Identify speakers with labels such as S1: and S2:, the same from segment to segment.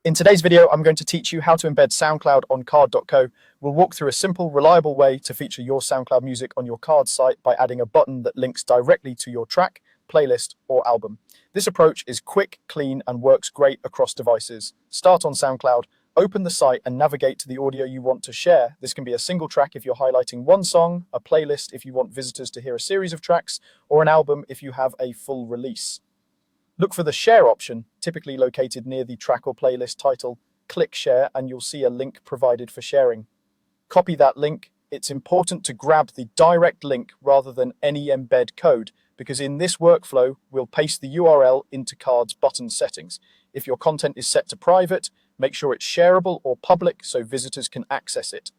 S1: In today's video, I'm going to teach you how to embed SoundCloud on Carrd.co. We'll walk through a simple, reliable way to feature your SoundCloud music on your Carrd site by adding a button that links directly to your track, playlist, or album. This approach is quick, clean, and works great across devices. Start on SoundCloud, open the site, and navigate to the audio you want to share. This can be a single track if you're highlighting one song, a playlist if you want visitors to hear a series of tracks, or an album if you have a full release. Look for the share option, typically located near the track or playlist title. Click share and you'll see a link provided for sharing. Copy that link. It's important to grab the direct link rather than any embed code, because in this workflow, we'll paste the URL into Carrd's button settings. If your content is set to private, make sure it's shareable or public so visitors can access it.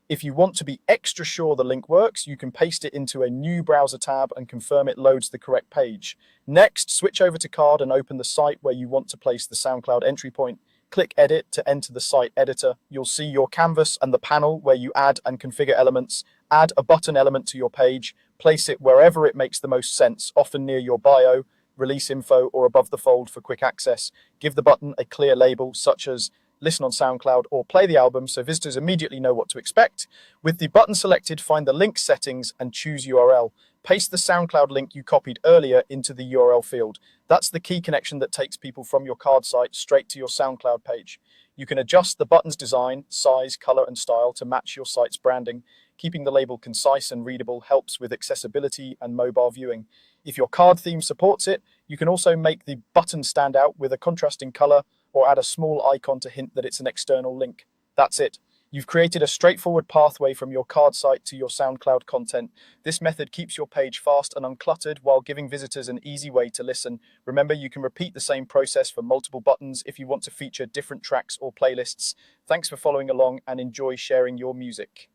S1: If you want to be extra sure the link works, you can paste it into a new browser tab and confirm it loads the correct page. Next, switch over to Carrd and open the site where you want to place the SoundCloud entry point. Click Edit to enter the site editor. You'll see your canvas and the panel where you add and configure elements. Add a button element to your page. Place it wherever it makes the most sense, often near your bio, release info, or above the fold for quick access. Give the button a clear label such as Listen on SoundCloud or Play the album so visitors immediately know what to expect. With the button selected, find the link settings and choose URL. Paste the SoundCloud link you copied earlier into the URL field. That's the key connection that takes people from your Carrd site straight to your SoundCloud page. You can adjust the button's design, size, color, and style to match your site's branding. Keeping the label concise and readable helps with accessibility and mobile viewing. If your Carrd theme supports it, you can also make the button stand out with a contrasting color or add a small icon to hint that it's an external link. That's it. You've created a straightforward pathway from your Carrd site to your SoundCloud content. This method keeps your page fast and uncluttered while giving visitors an easy way to listen. Remember, you can repeat the same process for multiple buttons if you want to feature different tracks or playlists. Thanks for following along and enjoy sharing your music.